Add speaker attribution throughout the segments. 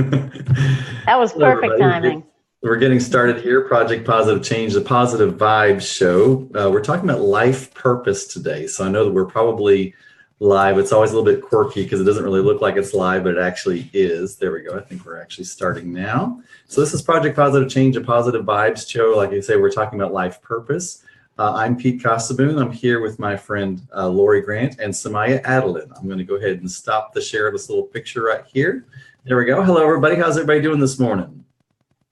Speaker 1: That was
Speaker 2: Hello,
Speaker 1: perfect
Speaker 2: everybody.
Speaker 1: timing.
Speaker 2: We're getting started here. Project Positive Change, the Positive Vibes Show. We're talking about life purpose today. So I know that we're probably live. It's always a little bit quirky because it doesn't really look like it's live, but it actually is. There we go. I think we're actually starting now. So this is Project Positive Change, a Positive Vibes Show. Like I say, we're talking about life purpose. I'm Pete Cossaboon. I'm here with my friend Lori Grant and Samaya Adelin. I'm going to go ahead and stop the share of this little picture right here. There we go. Hello, everybody. How's everybody doing this morning?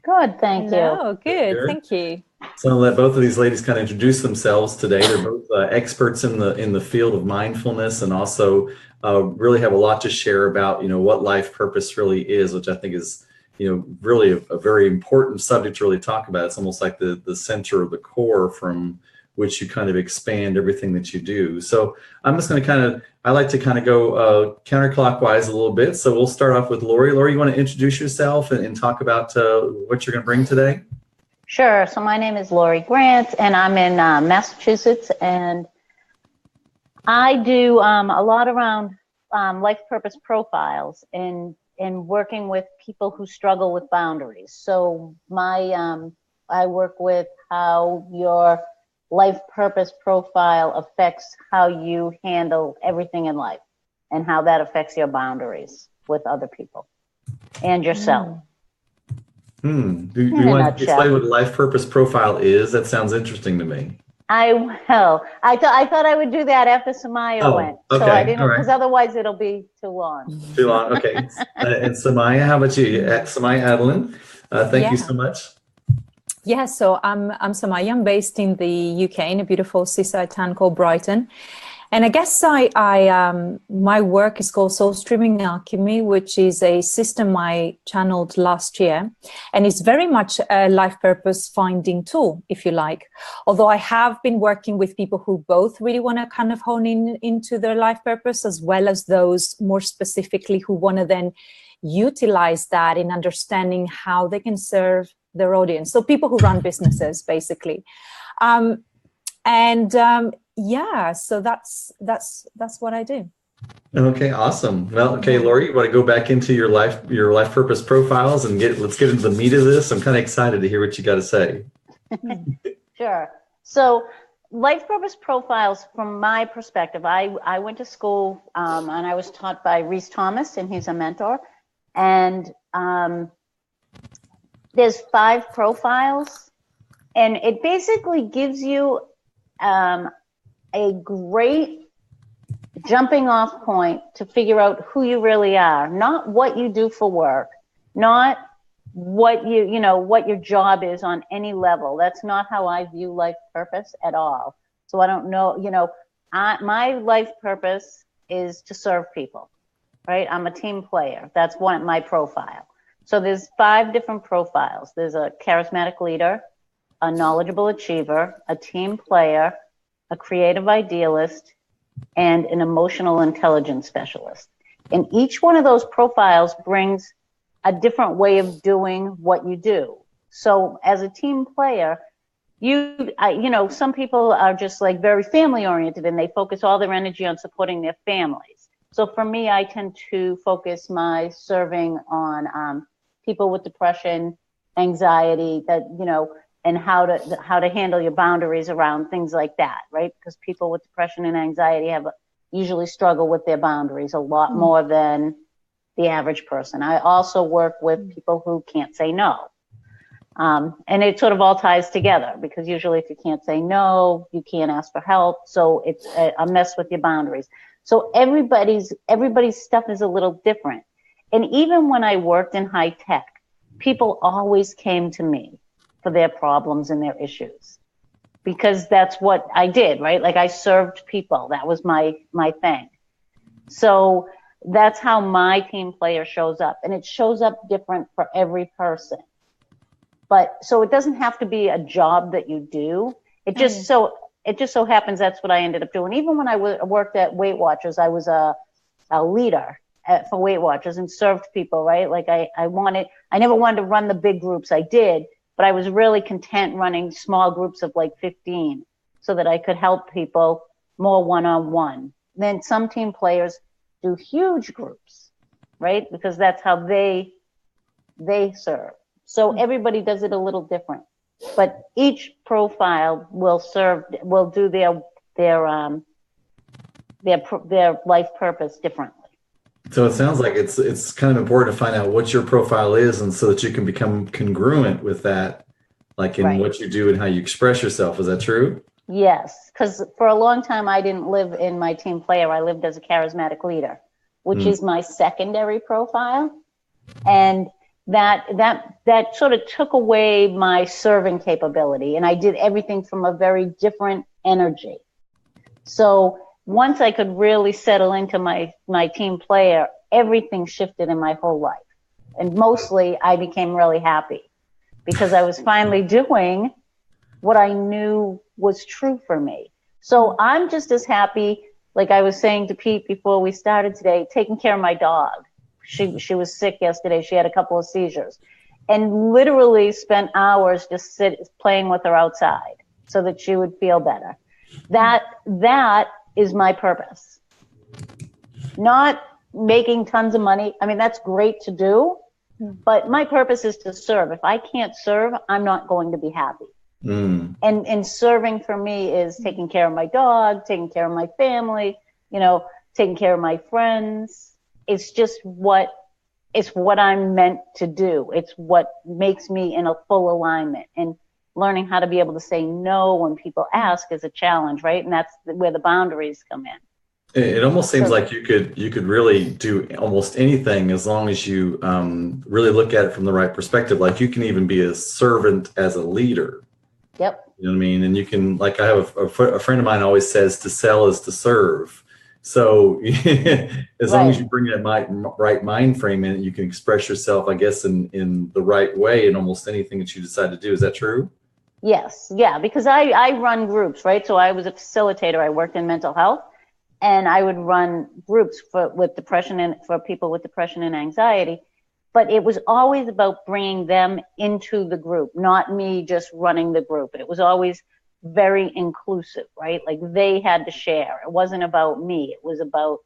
Speaker 1: Good, thank you.
Speaker 3: Oh, good. Thank you.
Speaker 2: So I'll let both of these ladies kind of introduce themselves today. They're both experts in the field of mindfulness, and also really have a lot to share about what life purpose really is, which I think is really a very important subject to really talk about. It's almost like the center of the core from which you kind of expand everything that you do. So I'm just going to I like to kind of go counterclockwise a little bit. So we'll start off with Lori. Lori, you want to introduce yourself and talk about what you're going to bring today?
Speaker 1: Sure. So my name is Lori Grant, and I'm in Massachusetts, and I do a lot around life purpose profiles and working with people who struggle with boundaries. So I work with how your life purpose profile affects how you handle everything in life and how that affects your boundaries with other people and yourself.
Speaker 2: Do you want to explain what life purpose profile is? That sounds interesting to me.
Speaker 1: I will. I thought I would do that after Samaya went.
Speaker 2: Okay.
Speaker 1: So I didn't, because otherwise it'll be too long.
Speaker 2: Too long. Okay. And Samaya, how about you? Samaya Adelin, thank you so much.
Speaker 3: Yeah, so I'm Samaya. I'm based in the UK in a beautiful seaside town called Brighton. And I guess my work is called Soul Streaming Alchemy, which is a system I channeled last year. And it's very much a life purpose finding tool, if you like. Although I have been working with people who both really want to kind of hone into their life purpose, as well as those more specifically who want to then utilize that in understanding how they can serve their audience. So people who run businesses, basically. Yeah, so that's what I do.
Speaker 2: Okay, awesome. Well, okay, Lori, you want to go back into your life purpose profiles and let's get into the meat of this. I'm kind of excited to hear what you got to say.
Speaker 1: Sure. So life purpose profiles, from my perspective, I went to school and I was taught by Reese Thomas, and he's a mentor. And there's 5 profiles, and it basically gives you a great jumping off point to figure out who you really are, not what you do for work, not what what your job is on any level. That's not how I view life purpose at all. So I don't know, my life purpose is to serve people, right? I'm a team player. That's my profile. So there's 5 different profiles. There's a charismatic leader, a knowledgeable achiever, a team player, a creative idealist, and an emotional intelligence specialist. And each one of those profiles brings a different way of doing what you do. So as a team player, some people are just like very family oriented, and they focus all their energy on supporting their families. So for me, I tend to focus my serving on people with depression, anxiety, and how to handle your boundaries around things like that, right? Because people with depression and anxiety usually struggle with their boundaries a lot more than the average person. I also work with people who can't say no. And it sort of all ties together, because usually if you can't say no, you can't ask for help. So it's a mess with your boundaries. So everybody's stuff is a little different. And even when I worked in high tech, people always came to me for their problems and their issues, because that's what I did, right? Like I served people. That was my thing. So that's how my team player shows up, and it shows up different for every person. But so it doesn't have to be a job that you do. It just so happens that's what I ended up doing. Even when I worked at Weight Watchers, I was a leader for Weight Watchers and served people, right? Like I never wanted to run the big groups. I did, but I was really content running small groups of like 15 so that I could help people more one-on-one. Then some team players do huge groups, right? Because that's how they they serve. So everybody does it a little different, but each profile will do their life purpose differently.
Speaker 2: So it sounds like it's kind of important to find out what your profile is, and so that you can become congruent with that, like in
Speaker 1: Right.
Speaker 2: what you do and how you express yourself. Is that true?
Speaker 1: Yes, because for a long time I didn't live in my team player. I lived as a charismatic leader, which is my secondary profile, and that sort of took away my serving capability, and I did everything from a very different energy. So once I could really settle into my team player, everything shifted in my whole life, and mostly I became really happy because I was finally doing what I knew was true for me. So I'm just as happy, like I was saying to Pete before we started today, taking care of my dog. She was sick yesterday. She had a couple of seizures, and literally spent hours just playing with her outside so that she would feel better. That is my purpose. Not making tons of money. I mean, that's great to do, but my purpose is to serve. If I can't serve, I'm not going to be happy. And serving for me is taking care of my dog, taking care of my family, taking care of my friends. It's just what I'm meant to do. It's what makes me in a full alignment. And learning how to be able to say no when people ask is a challenge, right? And that's where the boundaries come in.
Speaker 2: It almost seems like you could really do almost anything as long as you really look at it from the right perspective. Like you can even be a servant as a leader.
Speaker 1: Yep.
Speaker 2: You know what I mean? And you can, like I have a friend of mine always says, to sell is to serve. So as long as you bring that right mind frame in, you can express yourself, I guess, in the right way in almost anything that you decide to do. Is that true?
Speaker 1: Yes. Yeah. Because I run groups, right? So I was a facilitator. I worked in mental health, and I would run groups with depression and for people with depression and anxiety. But it was always about bringing them into the group, not me just running the group. It was always very inclusive, right? Like they had to share. It wasn't about me. It was about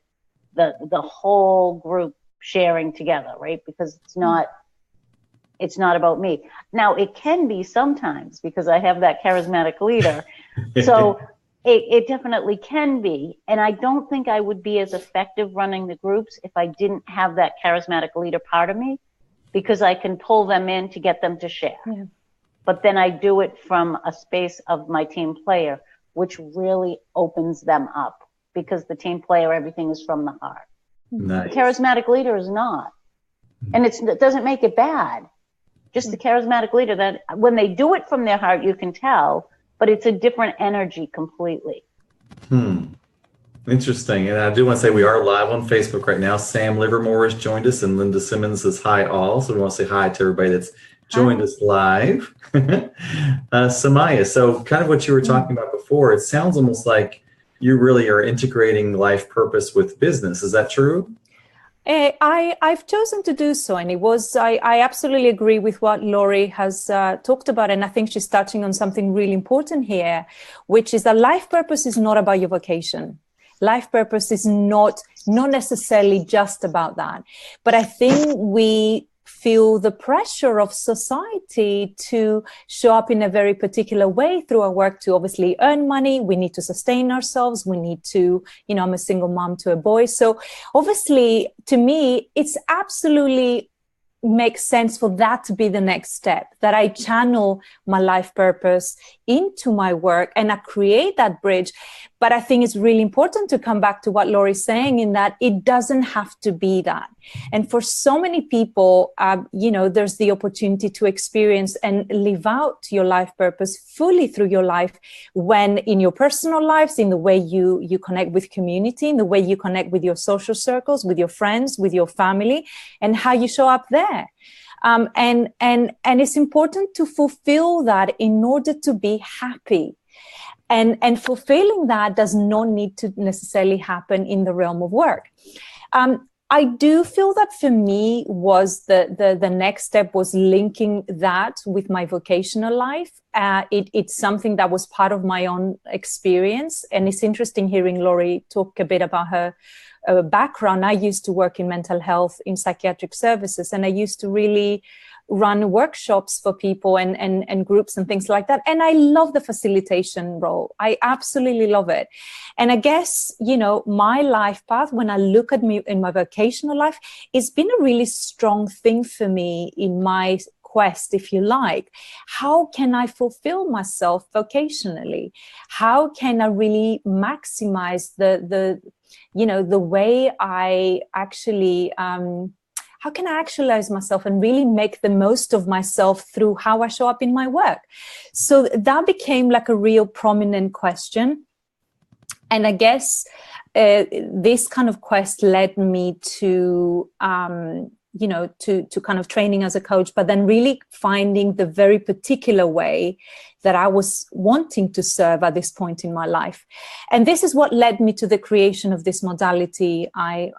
Speaker 1: the whole group sharing together, right? Because it's not about me. Now it can be sometimes because I have that charismatic leader. So it definitely can be. And I don't think I would be as effective running the groups if I didn't have that charismatic leader part of me, because I can pull them in to get them to share. Yeah. But then I do it from a space of my team player, which really opens them up, because the team player, everything is from the heart. Nice. The charismatic leader is not. And it doesn't make it bad. Just the charismatic leader, that when they do it from their heart, you can tell, but it's a different energy completely.
Speaker 2: Interesting. And I do want to say we are live on Facebook right now. Sam Livermore has joined us, and Linda Simmons says hi all. So we want to say hi to everybody that's joined us live. Samaya, so kind of what you were talking about before, it sounds almost like you really are integrating life purpose with business. Is that true?
Speaker 3: I've chosen to do so, and I absolutely agree with what Laurie has talked about, and I think she's touching on something really important here, which is that life purpose is not about your vocation. Life purpose is not necessarily just about that, but I think we feel the pressure of society to show up in a very particular way through our work to obviously earn money. We need to sustain ourselves. We need to, I'm a single mom to a boy. So obviously, to me, it's absolutely makes sense for that to be the next step, that I channel my life purpose into my work and I create that bridge. But I think it's really important to come back to what Laurie's saying, in that it doesn't have to be that. And for so many people, there's the opportunity to experience and live out your life purpose fully through your life, when in your personal lives, in the way you connect with community, in the way you connect with your social circles, with your friends, with your family, and how you show up there. And it's important to fulfill that in order to be happy. And fulfilling that does not need to necessarily happen in the realm of work. I do feel that for me was the next step was linking that with my vocational life. It's something that was part of my own experience. And it's interesting hearing Laurie talk a bit about her background, I used to work in mental health in psychiatric services, and I used to really run workshops for people and groups and things like that. And I love the facilitation role. I absolutely love it. And I guess, you know, my life path, when I look at me in my vocational life, it's been a really strong thing for me in my quest, if you like. How can I fulfill myself vocationally? How can I really maximize the you know, the way I actually, how can I actualize myself and really make the most of myself through how I show up in my work? So that became like a real prominent question. And I guess this kind of quest led me to, you know, to kind of training as a coach, but then really finding the very particular way that I was wanting to serve at this point in my life. And this is what led me to the creation of this modality I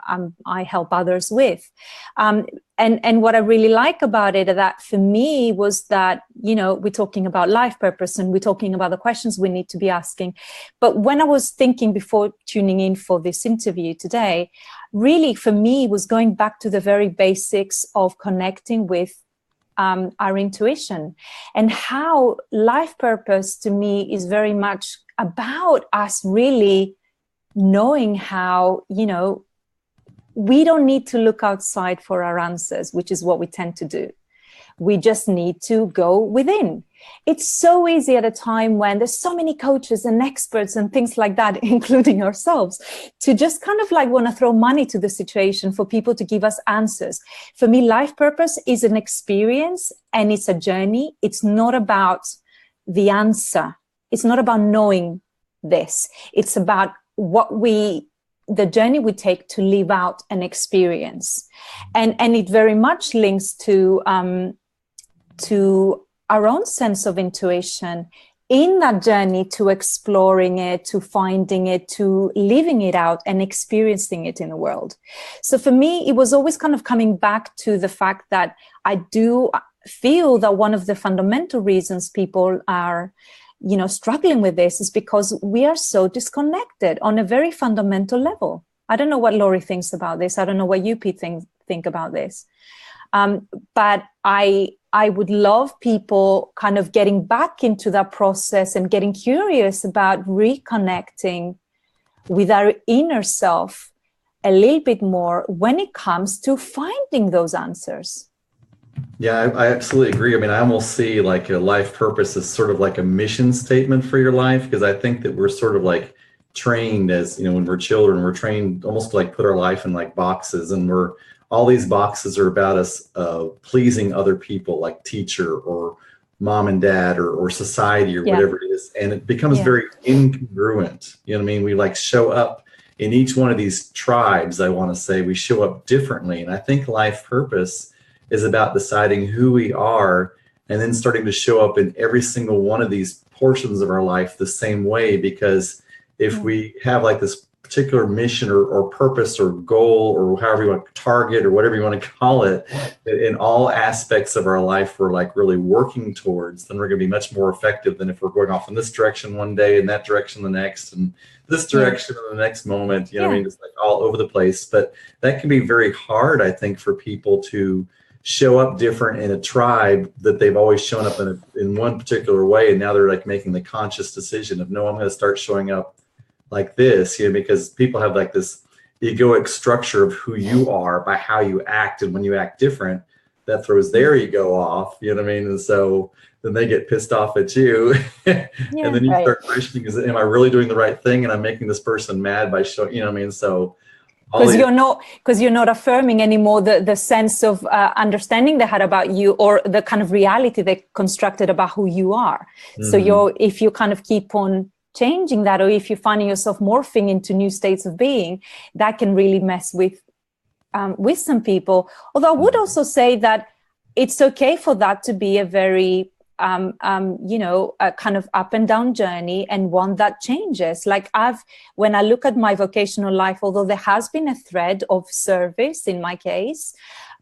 Speaker 3: help others with. And what I really like about it, that for me, was that, you know, we're talking about life purpose and we're talking about the questions we need to be asking. But when I was thinking before tuning in for this interview today, really for me was going back to the very basics of connecting with our intuition, and how life purpose to me is very much about us really knowing how, you know, we don't need to look outside for our answers, which is what we tend to do. We just need to go within. It's so easy at a time when there's so many coaches and experts and things like that, including ourselves, to just kind of like want to throw money to the situation for people to give us answers. For me, life purpose is an experience and it's a journey. It's not about the answer. It's not about knowing this. It's about the journey we take to live out an experience. And it very much links to our own sense of intuition in that journey, to exploring it, to finding it, to living it out and experiencing it in the world. So for me, it was always kind of coming back to the fact that I do feel that one of the fundamental reasons people are, you know, struggling with this is because we are so disconnected on a very fundamental level. I don't know what Laurie thinks about this. I don't know what you, Pete, think about this. But I would love people kind of getting back into that process and getting curious about reconnecting with our inner self a little bit more when it comes to finding those answers.
Speaker 2: Yeah, I absolutely agree. I mean, I almost see like a life purpose as sort of like a mission statement for your life, because I think that we're sort of like trained as, you know, when we're children, we're trained almost to like put our life in like boxes, and all these boxes are about us pleasing other people, like teacher or mom and dad or society or whatever it is. And it becomes very incongruent. You know what I mean? We like show up in each one of these tribes, I want to say, we show up differently. And I think life purpose is about deciding who we are and then starting to show up in every single one of these portions of our life the same way. Because if we have like this particular mission or purpose or goal or however you want to target or whatever you want to call it, in all aspects of our life we're like really working towards, then we're going to be much more effective than if we're going off in this direction one day and that direction the next and this direction in the next moment, you know what I mean, just like all over the place. But that can be very hard, I think, for people to show up different in a tribe that they've always shown up in one particular way, and now they're like making the conscious decision of, no, I'm going to start showing up like this, you know, because people have like this egoic structure of who you are by how you act, and when you act different, that throws their ego off, you know what I mean? And so then they get pissed off at you, and then you start questioning, am I really doing the right thing? And I'm making this person mad by showing, you know what I mean? So
Speaker 3: because you're not affirming anymore the sense of understanding they had about you, or the kind of reality they constructed about who you are. So if you kind of keep on changing that, or if you're finding yourself morphing into new states of being, that can really mess with some people. Although I would also say that it's okay for that to be a very you know, a kind of up and down journey, and one that changes. Like when I look at my vocational life, although there has been a thread of service in my case,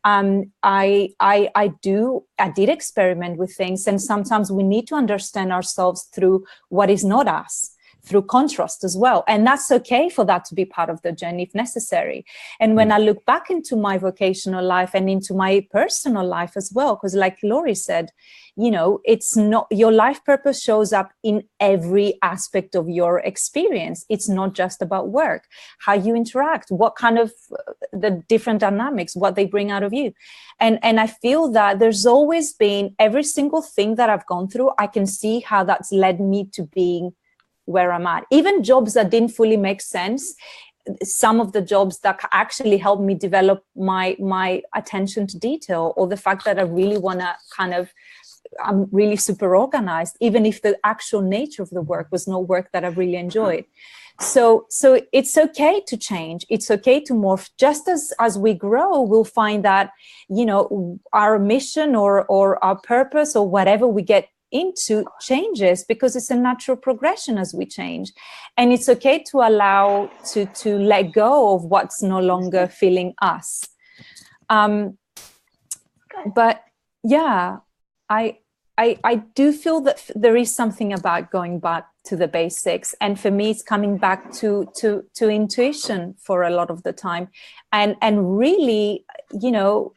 Speaker 3: I did experiment with things, and sometimes we need to understand ourselves through what is not us, through contrast as well. And that's okay for that to be part of the journey if necessary. And when I look back into my vocational life and into my personal life as well, because like Laurie said, you know, it's not, your life purpose shows up in every aspect of your experience. It's not just about work, how you interact, what kind of the different dynamics, what they bring out of you. And I feel that there's always been, every single thing that I've gone through, I can see how that's led me to being where I'm at. Even jobs that didn't fully make sense, some of the jobs that actually helped me develop my attention to detail, or the fact that I really want to kind of, I'm really super organized, even if the actual nature of the work was not work that I really enjoyed. So it's okay to change. It's okay to morph. Just as we grow, we'll find that, you know, our mission or our purpose or whatever we get into changes, because it's a natural progression as we change. And it's okay to allow to let go of what's no longer feeling us. But yeah, I do feel that there is something about going back to the basics, and for me, it's coming back to intuition for a lot of the time, and really, you know,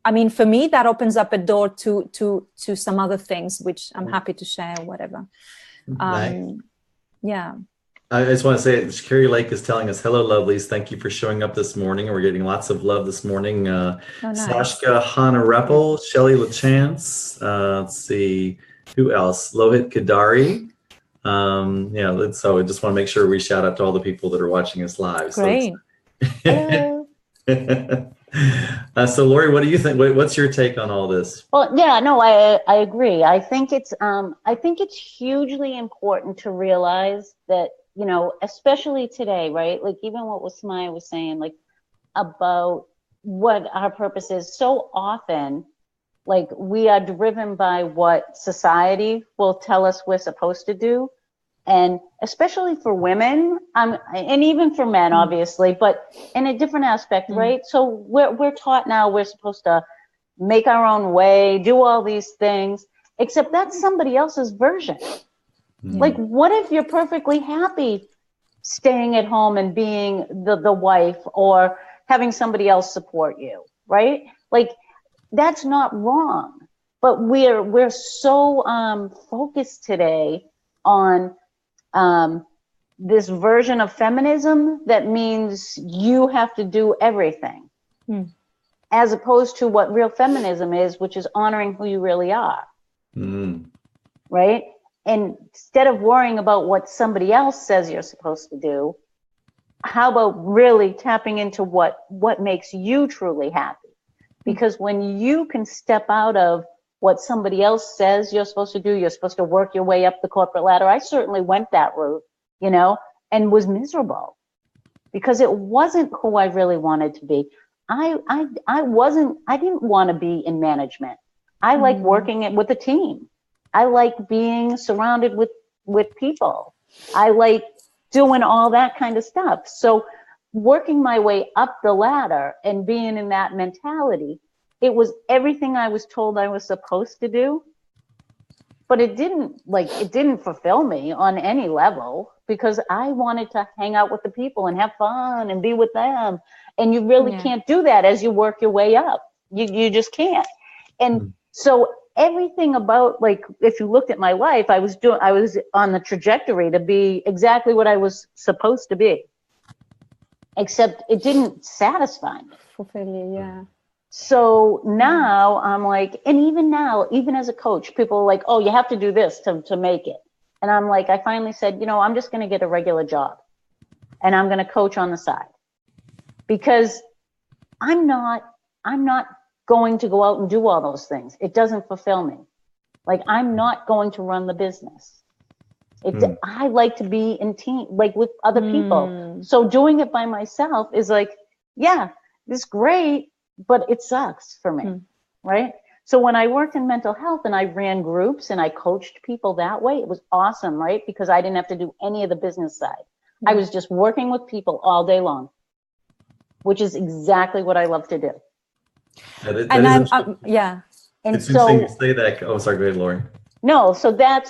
Speaker 3: I mean, for me, that opens up a door to some other things, which I'm happy to share, whatever.
Speaker 2: Nice.
Speaker 3: Yeah.
Speaker 2: I just want to say, Carrie Lake is telling us, hello, lovelies. Thank you for showing up this morning. We're getting lots of love this morning.
Speaker 3: Nice.
Speaker 2: Sashka Hanareppel, Shelly LaChance. Let's see, who else? Lohit Kadari. Yeah, so I just want to make sure we shout out to all the people that are watching us live.
Speaker 3: Great.
Speaker 2: So, so Laurie, what do you think? What's your take on all this?
Speaker 1: Well, yeah, no, I agree. I think it's hugely important to realize that, you know, especially today, right? Like even what Samaya was saying, like about what our purpose is. So often, like we are driven by what society will tell us we're supposed to do. And especially for women, and even for men, obviously, but in a different aspect, right? So we're taught now we're supposed to make our own way, do all these things, except that's somebody else's version. Like, what if you're perfectly happy staying at home and being the wife, or having somebody else support you, right? Like, that's not wrong. But we're so focused today on this version of feminism that means you have to do everything, as opposed to what real feminism is, which is honoring who you really are, right? And instead of worrying about what somebody else says you're supposed to do, how about really tapping into what makes you truly happy? Because when you can step out of what somebody else says you're supposed to do, you're supposed to work your way up the corporate ladder. I certainly went that route, you know, and was miserable because it wasn't who I really wanted to be. I didn't want to be in management. I like working with a team. I like being surrounded with people. I like doing all that kind of stuff. So working my way up the ladder and being in that mentality, it was everything I was told I was supposed to do, but it didn't fulfill me on any level, because I wanted to hang out with the people and have fun and be with them. And you really can't do that as you work your way up. You just can't. And so everything about, like, if you looked at my life, I was on the trajectory to be exactly what I was supposed to be, except it didn't satisfy me.
Speaker 3: Fulfill you, yeah.
Speaker 1: So now I'm like, and even now, even as a coach, people are like, oh, you have to do this to make it. And I'm like, I finally said, you know, I'm just going to get a regular job and I'm going to coach on the side, because I'm not going to go out and do all those things. It doesn't fulfill me. Like, I'm not going to run the business. I like to be in team, like with other people. So doing it by myself is like, yeah, it's great, but it sucks for me, right? So when I worked in mental health and I ran groups and I coached people that way, it was awesome, right? Because I didn't have to do any of the business side. I was just working with people all day long, which is exactly what I love to do.
Speaker 2: And
Speaker 1: And
Speaker 2: it's
Speaker 1: so,
Speaker 2: interesting to say that. Oh, sorry, go ahead, Laurie.
Speaker 1: No, so that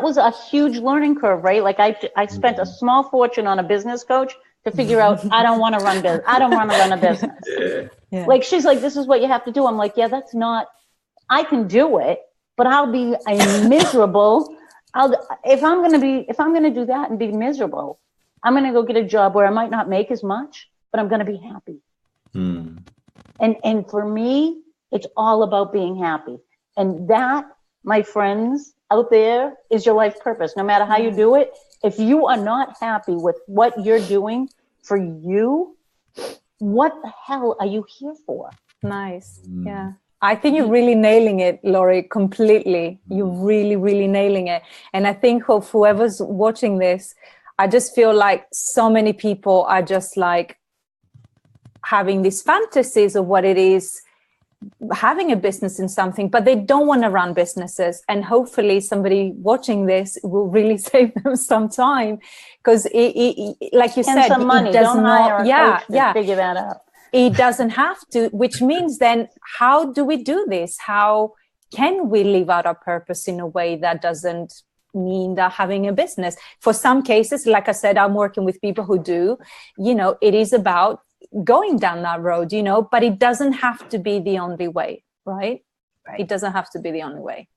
Speaker 1: was a huge learning curve, right? Like I spent a small fortune on a business coach to figure out I don't want to run business. I don't want to run a business.
Speaker 3: Yeah.
Speaker 1: Like she's like, this is what you have to do. I'm like, yeah, that's not. I can do it, but I'll be a miserable. If I'm gonna do that and be miserable, I'm gonna go get a job where I might not make as much, but I'm gonna be happy. And for me, it's all about being happy. And that, my friends out there, is your life purpose. No matter how you do it, if you are not happy with what you're doing for you, what the hell are you here for?
Speaker 3: Nice. Yeah. I think you're really nailing it, Laurie, completely. You're really, really nailing it. And I think whoever's watching this, I just feel like so many people are just like having these fantasies of what it is having a business in something, but they don't want to run businesses. And hopefully somebody watching this will really save them some time, because like you said,
Speaker 1: some money. Don't hire a coach to figure that out.
Speaker 3: It doesn't have to, which means then how do we do this? How can we live out our purpose in a way that doesn't mean that having a business? For some cases, like I said, I'm working with people who do, it is about going down that road, but it doesn't have to be the only way, right? It doesn't have to be the only way.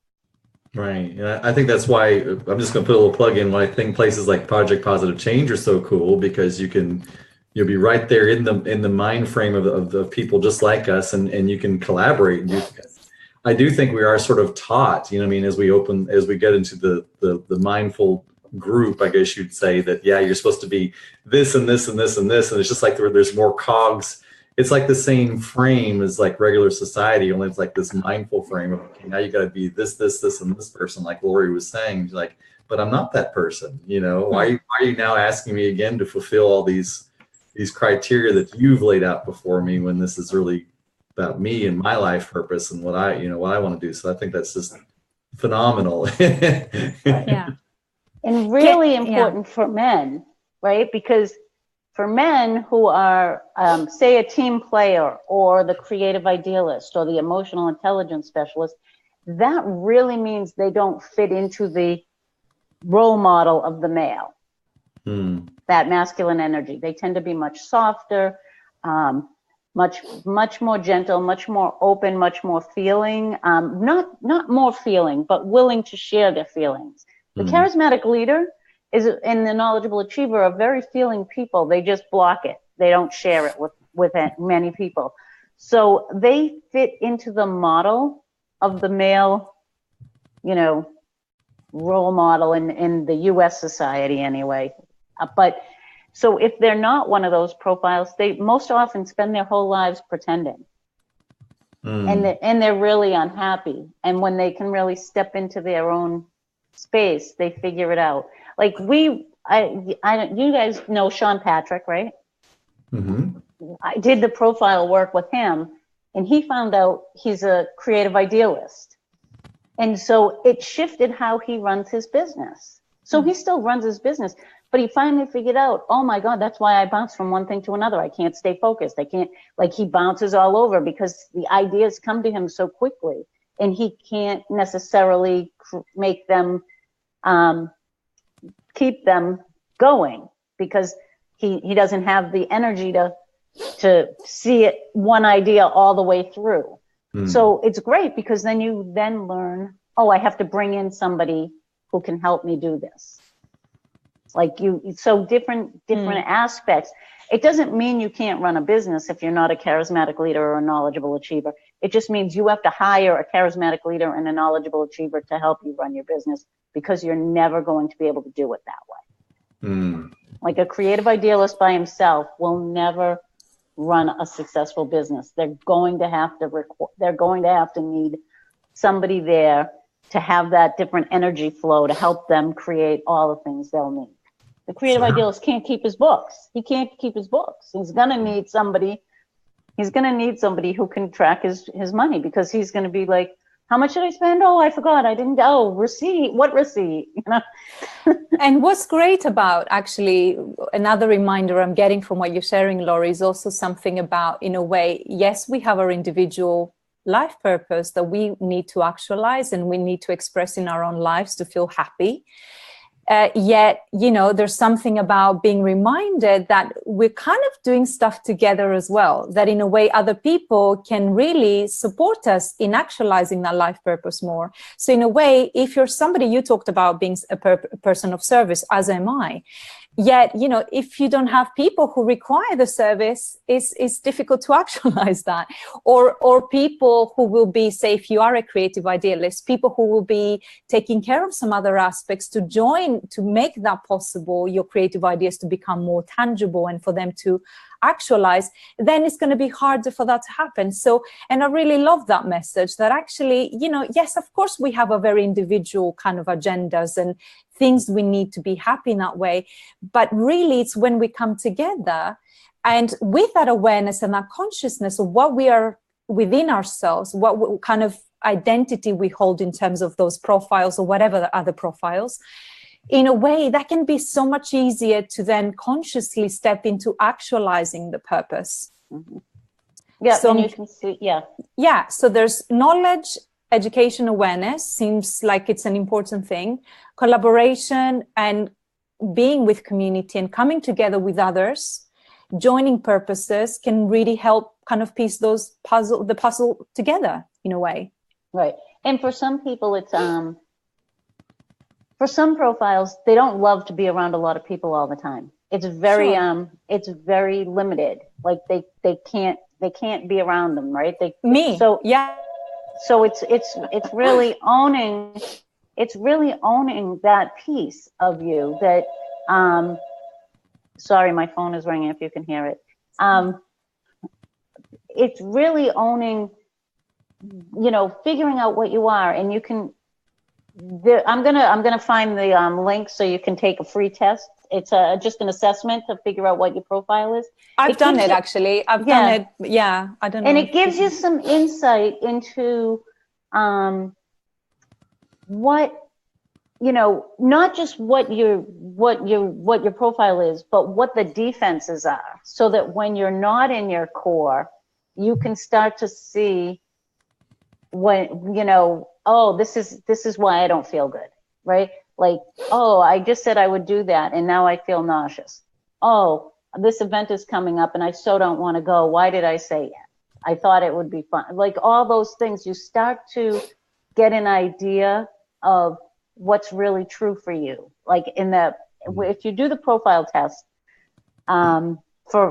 Speaker 2: Right. And I think that's why I'm just going to put a little plug in. Why I think places like Project Positive Change are so cool, because you'll be right there in the mind frame of the people just like us, and you can collaborate. I do think we are sort of taught, as we get into the mindful group, I guess you'd say that, you're supposed to be this and this and this and this. And it's just like there's more cogs. It's like the same frame as like regular society, only it's like this mindful frame of, okay, now you got to be this, this, this, and this person, like Laurie was saying. Like, but I'm not that person, Why are you now asking me again to fulfill all these criteria that you've laid out before me, when this is really about me and my life purpose and what I want to do. So I think that's just phenomenal.
Speaker 3: Yeah.
Speaker 1: And really important for men, right? Because for men who are, say, a team player or the creative idealist or the emotional intelligence specialist, that really means they don't fit into the role model of the male. That masculine energy. They tend to be much softer, much more gentle, much more open, much more feeling. Not more feeling, but willing to share their feelings. The charismatic leader and the knowledgeable achiever are very feeling people. They just block it. They don't share it with many people. So they fit into the model of the male, role model in the U.S. society anyway. But so if they're not one of those profiles, they most often spend their whole lives pretending. And they're really unhappy. And when they can really step into their own space, they figure it out. Like you guys know Sean Patrick, right? I did the profile work with him, and he found out he's a creative idealist. And so it shifted how he runs his business. So he still runs his business, but he finally figured out, oh my God, that's why I bounce from one thing to another. I can't stay focused. I can't, he bounces all over because the ideas come to him so quickly, and he can't necessarily make them, keep them going, because he doesn't have the energy to see it one idea all the way through. So it's great, because then you learn, oh, I have to bring in somebody who can help me do this. So different aspects. It doesn't mean you can't run a business if you're not a charismatic leader or a knowledgeable achiever. It just means you have to hire a charismatic leader and a knowledgeable achiever to help you run your business, because you're never going to be able to do it that way. Like a creative idealist by himself will never run a successful business. They're going to have to need somebody there to have that different energy flow to help them create all the things they'll need. The creative idealist can't keep his books. He can't keep his books. He's going to need somebody who can track his money, because he's going to be like, how much did I spend? Oh, I forgot. I didn't. Oh, receipt. What receipt?
Speaker 3: And what's great about, actually, another reminder I'm getting from what you're sharing, Laurie, is also something about, in a way, yes, we have our individual life purpose that we need to actualize and we need to express in our own lives to feel happy. Yet, there's something about being reminded that we're kind of doing stuff together as well, that in a way other people can really support us in actualizing that life purpose more. So in a way, if you're somebody, you talked about being a person of service, as am I. Yet, if you don't have people who require the service, it's difficult to actualize that. Or people who will be, say, if you are a creative idealist, people who will be taking care of some other aspects to join, to make that possible, your creative ideas to become more tangible and for them to actualize, then it's going to be harder for that to happen. So, and I really love that message that actually, yes, of course, we have a very individual kind of agendas and things we need to be happy in that way. But really, it's when we come together and with that awareness and that consciousness of what we are within ourselves, what kind of identity we hold in terms of those profiles or whatever the other profiles, in a way that can be so much easier to then consciously step into actualizing the purpose.
Speaker 1: Mm-hmm. Yeah, so, and you can see,
Speaker 3: yeah. So there's knowledge, education, awareness seems like it's an important thing. Collaboration and being with community and coming together with others, joining purposes can really help kind of piece the puzzle together in a way.
Speaker 1: Right. And for some people, it's for some profiles, they don't love to be around a lot of people all the time. It's very sure. It's very limited. Like they can't be around them, right? So it's really owning that piece of you that sorry, my phone is ringing if you can hear it. It's really owning, figuring out what you are, and you can I'm gonna find the link so you can take a free test. It's just an assessment to figure out what your profile is.
Speaker 3: I've done it actually. I've done it. Yeah, I don't know.
Speaker 1: And it gives you some insight into what not just what your profile is, but what the defenses are, so that when you're not in your core, you can start to see when oh, this is why I don't feel good, right? Like, oh, I just said I would do that and now I feel nauseous. Oh, this event is coming up and I so don't want to go. Why did I say it? I thought it would be fun. Like all those things, you start to get an idea of what's really true for you. Like if you do the profile test, for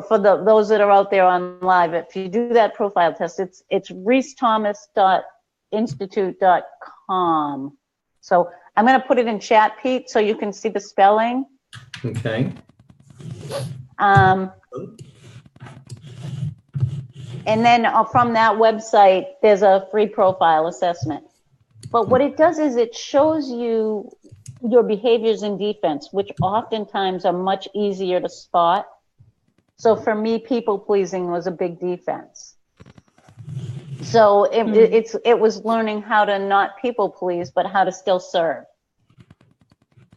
Speaker 1: those that are out there on live, if you do that profile test, it's reesethomas.institute.com. So I'm going to put it in chat, Pete, so you can see the spelling.
Speaker 2: Okay.
Speaker 1: And then from that website, there's a free profile assessment. But what it does is it shows you your behaviors in defense, which oftentimes are much easier to spot. So for me, people pleasing was a big defense. So it was learning how to not people please, but how to still serve.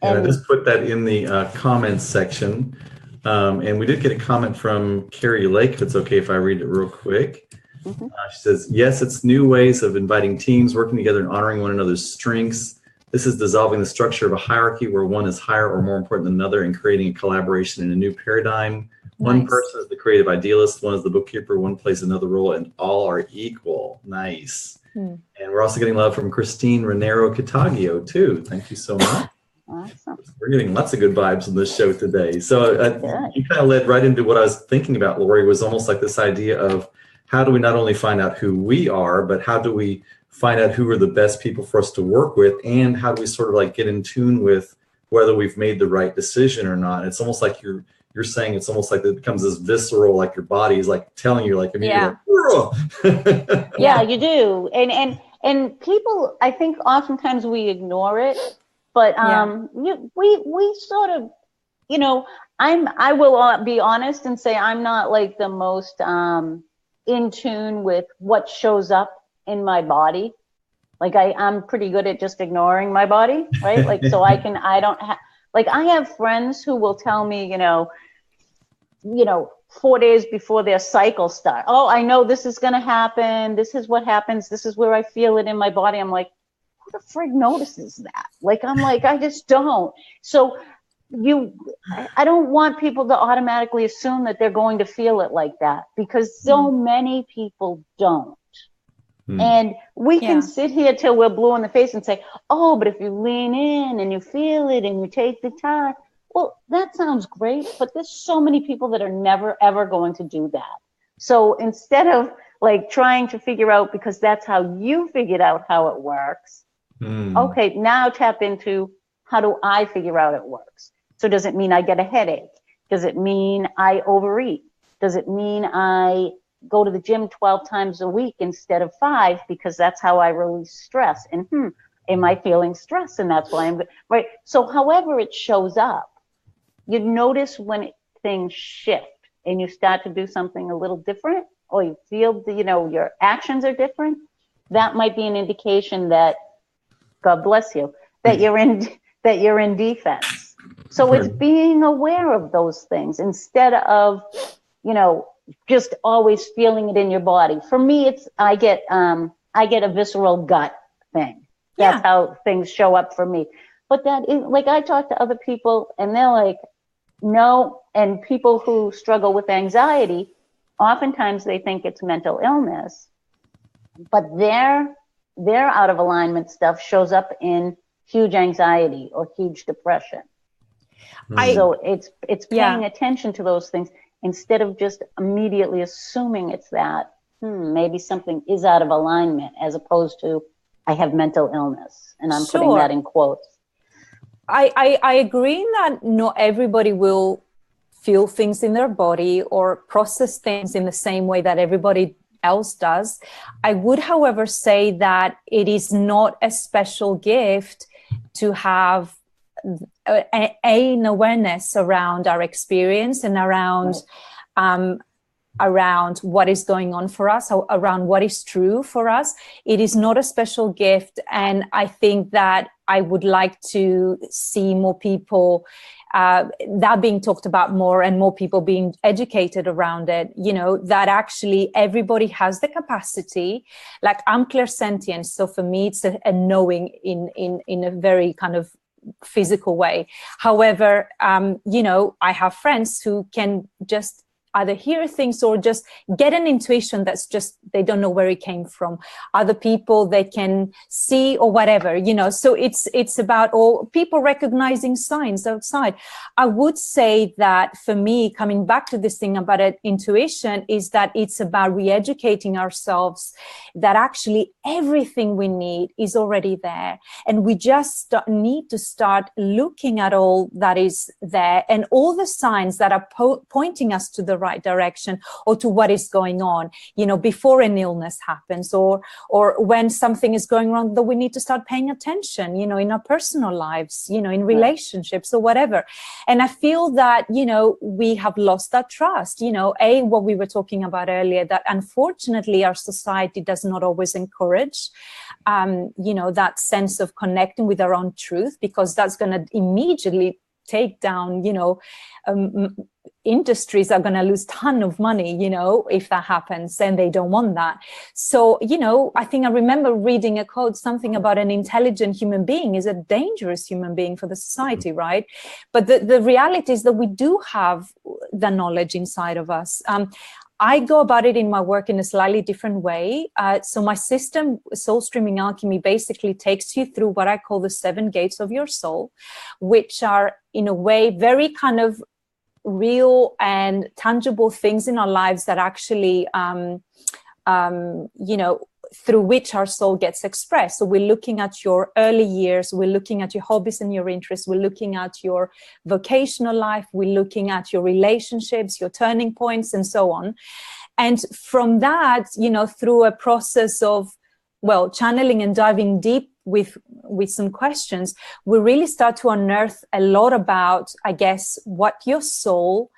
Speaker 2: And I just put that in the comments section. And we did get a comment from Carrie Lake, if it's okay if I read it real quick. Mm-hmm. She says, yes, it's new ways of inviting teams, working together and honoring one another's strengths. This is dissolving the structure of a hierarchy where one is higher or more important than another and creating a collaboration in a new paradigm. One person is the creative idealist, one is the bookkeeper, one plays another role, and all are equal. Nice. And we're also getting love from Christine Renero Catagio, too. Thank you so much.
Speaker 1: Awesome.
Speaker 2: We're getting lots of good vibes on this show today. So you kind of led right into what I was thinking about, Lori, was almost like this idea of how do we not only find out who we are, but how do we find out who are the best people for us to work with, and how do we sort of like get in tune with whether we've made the right decision or not. It's almost like you're saying it's almost like it becomes this visceral, like your body is like telling you, like immediately.
Speaker 1: Like, yeah, you do. And people, I think oftentimes we ignore it, but we sort of, I will be honest and say I'm not like the most in tune with what shows up in my body. Like I'm pretty good at just ignoring my body, right? Like, so I have friends who will tell me, 4 days before their cycle starts. Oh, I know this is going to happen. This is what happens. This is where I feel it in my body. I'm like, who the frig notices that? Like, I'm like, I just don't. So I don't want people to automatically assume that they're going to feel it like that, because so many people don't. And we can sit here till we're blue in the face and say, oh, but if you lean in and you feel it and you take the time, well, that sounds great, but there's so many people that are never, ever going to do that. So instead of like trying to figure out, because that's how you figured out how it works, okay, now tap into, how do I figure out it works? So does it mean I get a headache? Does it mean I overeat? Does it mean I go to the gym 12 times a week instead of 5, because that's how I release stress? And am I feeling stress? And that's why I'm right. So however it shows up, you notice when things shift and you start to do something a little different, or you feel your actions are different, that might be an indication that, God bless you, that you're in defense. So it's being aware of those things instead of, just always feeling it in your body. For me, it's I get a visceral gut thing. That's how things show up for me. But that is, like, I talk to other people and they're like, no. And people who struggle with anxiety, oftentimes they think it's mental illness, but their out of alignment stuff shows up in huge anxiety or huge depression. So it's paying attention to those things instead of just immediately assuming it's that, maybe something is out of alignment, as opposed to, I have mental illness, and I'm putting that in quotes.
Speaker 3: I agree that not everybody will feel things in their body or process things in the same way that everybody else does. I would, however, say that it is not a special gift to have an awareness around our experience and around what is going on for us, around what is true for us. It is not a special gift. And I think that I would like to see more people that being talked about more, and more people being educated around it, that actually everybody has the capacity. Like, I'm clairsentient. So for me, it's a knowing in a very kind of physical way. However, I have friends who can just either hear things or just get an intuition that's just, they don't know where it came from. Other people, they can see or whatever, so it's about all people recognizing signs outside. I would say that for me, coming back to this thing about intuition, is that it's about re-educating ourselves, that actually everything we need is already there. And we just need to start looking at all that is there and all the signs that are pointing us to the right direction or to what is going on, before an illness happens or when something is going wrong, that we need to start paying attention, in our personal lives, in relationships or whatever. And I feel that, we have lost that trust, what we were talking about earlier, that unfortunately our society does not always encourage, that sense of connecting with our own truth, because that's going to immediately take down, industries are going to lose ton of money, if that happens, and they don't want that. So, I think I remember reading a quote, something about an intelligent human being is a dangerous human being for the society, right? But the reality is that we do have the knowledge inside of us. I go about it in my work in a slightly different way. So my system, Soul Streaming Alchemy, basically takes you through what I call the 7 gates of your soul, which are in a way very kind of real and tangible things in our lives that actually, through which our soul gets expressed. So we're looking at your early years, we're looking at your hobbies and your interests, we're looking at your vocational life, we're looking at your relationships, your turning points, and so on. And from that, through a process of, channeling and diving deep with some questions, we really start to unearth a lot about, I guess, what your soul,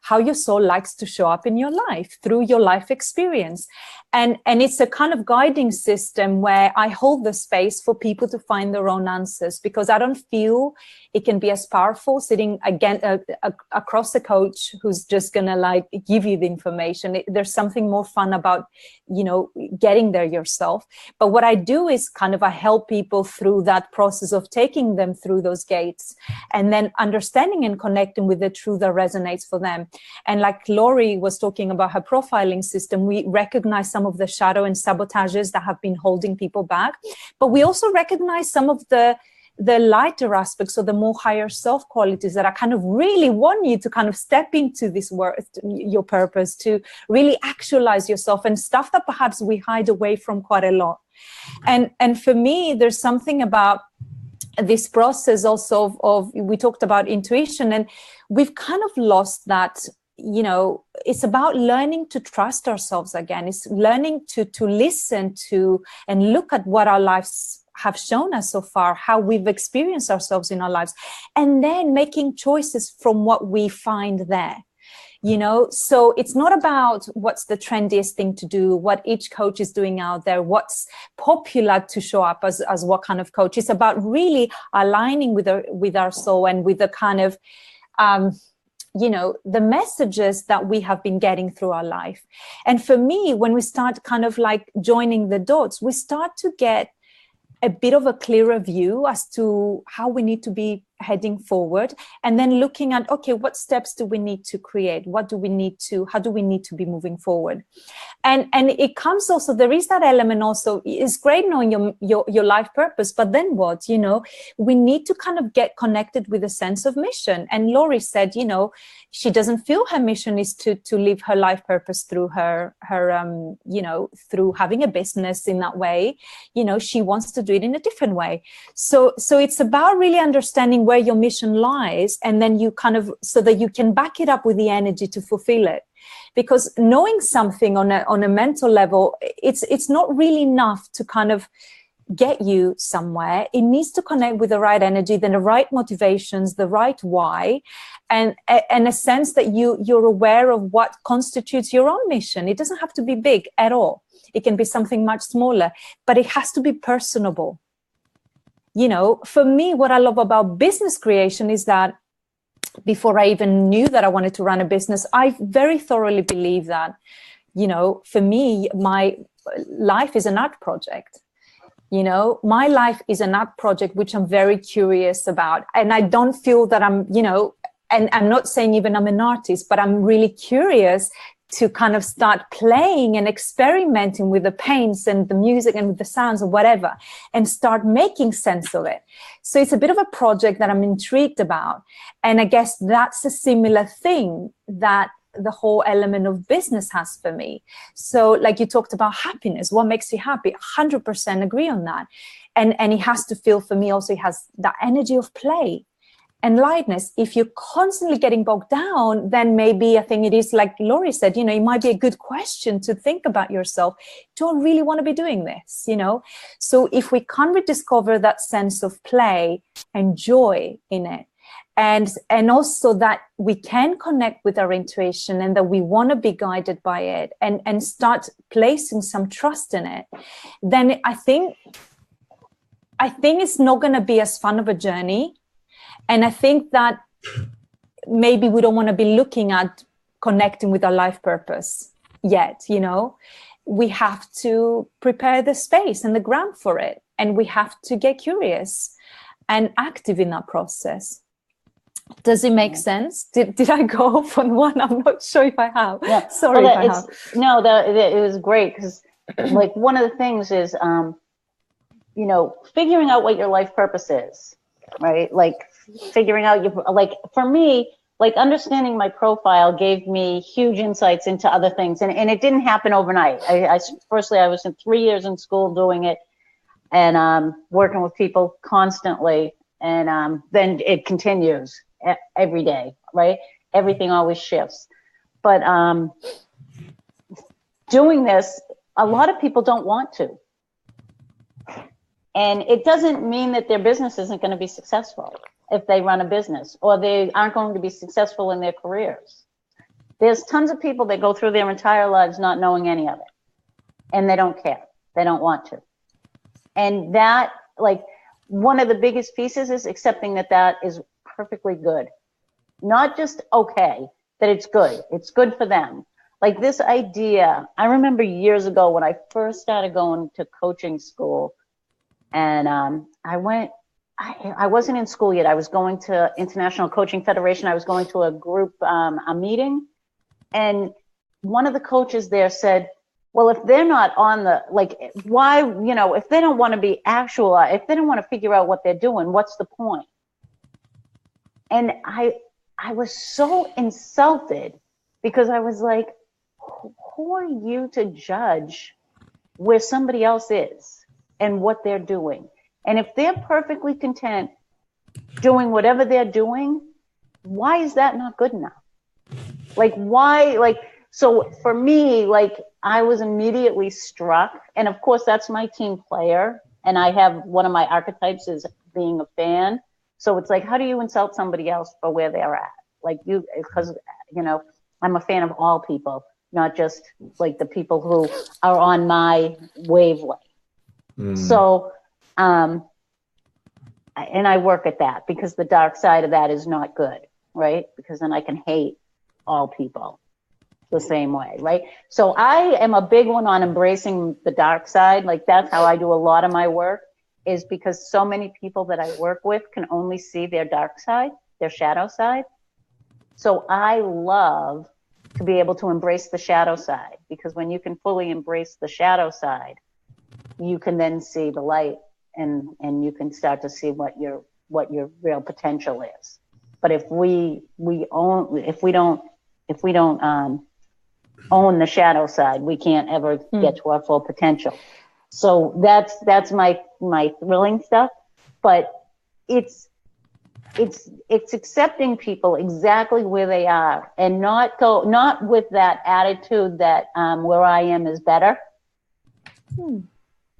Speaker 3: how your soul likes to show up in your life through your life experience. And it's a kind of guiding system where I hold the space for people to find their own answers, because I don't feel it can be as powerful sitting again across a coach who's just gonna like give you the information. There's something more fun about, you know, getting there yourself. But what I do is kind of I help people through that process of taking them through those gates and then understanding and connecting with the truth that resonates for them. And like Lori was talking about her profiling system, we recognize some of the shadow and sabotages that have been holding people back, but we also recognize some of the lighter aspects, or the more higher self qualities that I kind of really want you to kind of step into this work, your purpose, to really actualize yourself, and stuff that perhaps we hide away from quite a lot. And for me, there's something about this process also of we talked about intuition, and we've kind of lost that. You know, it's about learning to trust ourselves again. It's learning to listen to and look at what our lives have shown us so far, how we've experienced ourselves in our lives, and then making choices from what we find there. You know, so it's not about what's the trendiest thing to do, what each coach is doing out there, what's popular to show up as what kind of coach. It's about really aligning with our soul and with the kind of you know, the messages that we have been getting through our life. And for me, when we start kind of like joining the dots, we start to get a bit of a clearer view as to how we need to be heading forward, and then looking at, okay, what steps do we need to create? How do we need to be moving forward? And it comes also, there is that element also, it's great knowing your life purpose, but then what, you know, we need to kind of get connected with a sense of mission. And Lori said, you know, she doesn't feel her mission is to live her life purpose through her you know, through having a business in that way. You know, she wants to do it in a different way. So it's about really understanding where your mission lies, and then you kind of, so that you can back it up with the energy to fulfill it. Because knowing something on a mental level, it's not really enough to kind of get you somewhere. It needs to connect with the right energy, then the right motivations, the right why, and a sense that you're aware of what constitutes your own mission. It doesn't have to be big at all. It can be something much smaller, but it has to be personable. You know, for me, what I love about business creation is that before I even knew that I wanted to run a business, I very thoroughly believe that, you know, for me, my life is an art project. You know, my life is an art project, which I'm very curious about. And I don't feel that I'm, you know, and I'm not saying even I'm an artist, but I'm really curious to kind of start playing and experimenting with the paints and the music and with the sounds or whatever, and start making sense of it. So it's a bit of a project that I'm intrigued about. And I guess that's a similar thing that the whole element of business has for me. So like you talked about happiness, what makes you happy? 100% agree on that. And it has to feel, for me also, it has that energy of play and lightness. If you're constantly getting bogged down, then maybe I think it is like Lori said, you know, it might be a good question to think about yourself. Do I really want to be doing this? You know, so if we can rediscover that sense of play and joy in it, and also that we can connect with our intuition, and that we want to be guided by it, and start placing some trust in it, then I think it's not going to be as fun of a journey. And I think that maybe we don't want to be looking at connecting with our life purpose yet, you know. We have to prepare the space and the ground for it. And we have to get curious and active in that process. Does it make sense? Did I go off on one? I'm not sure if I have.
Speaker 1: Yeah.
Speaker 3: Sorry if I have.
Speaker 1: No, it was great, because like one of the things is, you know, figuring out what your life purpose is, right? Like figuring out like for me, like understanding my profile gave me huge insights into other things. And it didn't happen overnight. Firstly, I was in 3 years in school doing it, and working with people constantly. And then it continues every day, right? Everything always shifts. But doing this, a lot of people don't want to. And it doesn't mean that their business isn't going to be successful if they run a business, or they aren't going to be successful in their careers. There's tons of people that go through their entire lives not knowing any of it, and they don't care. They don't want to. And that, like, one of the biggest pieces is accepting that that is perfectly good. Not just okay, that it's good. It's good for them. Like this idea, I remember years ago when I first started going to coaching school, and I wasn't in school yet. I was going to International Coaching Federation. I was going to a group, a meeting, and one of the coaches there said, well, if they're not on the, like, why, you know, if they don't want to be actualized, if they don't want to figure out what they're doing, what's the point? And I was so insulted because I was like, who are you to judge where somebody else is and what they're doing? And if they're perfectly content doing whatever they're doing, why is that not good enough? Like, why, like, so for me, like, I was immediately struck. And of course, that's my team player. And I have, one of my archetypes is being a fan. So it's like, how do you insult somebody else for where they're at? Like you, because, you know, I'm a fan of all people, not just like the people who are on my wavelength. So, and I work at that because the dark side of that is not good, right? Because then I can hate all people the same way, right? So I am a big one on embracing the dark side. Like that's how I do a lot of my work, is because so many people that I work with can only see their dark side, their shadow side. So I love to be able to embrace the shadow side, because when you can fully embrace the shadow side, you can then see the light, and you can start to see what your real potential is. But if we don't own the shadow side, we can't ever get to our full potential. So that's my thrilling stuff. But it's accepting people exactly where they are, and not with that attitude that where I am is better.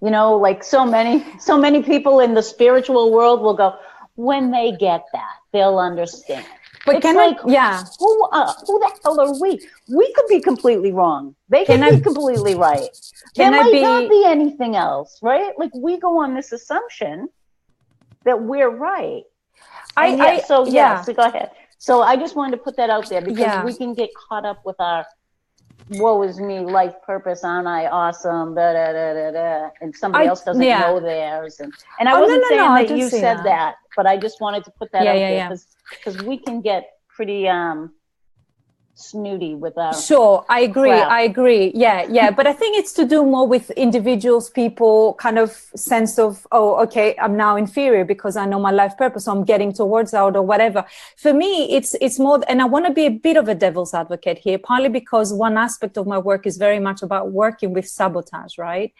Speaker 1: You know, like so many people in the spiritual world will go, when they get that, they'll understand.
Speaker 3: But
Speaker 1: it's like, who the hell are we? We could be completely wrong. They could be completely right. There might not be anything else, right? Like we go on this assumption that we're right. So go ahead. So I just wanted to put that out there, because we can get caught up with our woe is me, life purpose, aren't I awesome, da, da, da, da, da, and somebody else doesn't know theirs. And I wasn't saying that you said that, but I just wanted to put that out there, because we can get pretty snooty with our
Speaker 3: Sure, I agree.
Speaker 1: crap.
Speaker 3: I agree. Yeah. But I think it's to do more with individuals, people kind of sense of, oh, okay, I'm now inferior because I know my life purpose, so I'm getting towards that or whatever. For me, it's more, and I want to be a bit of a devil's advocate here, partly because one aspect of my work is very much about working with sabotage, right?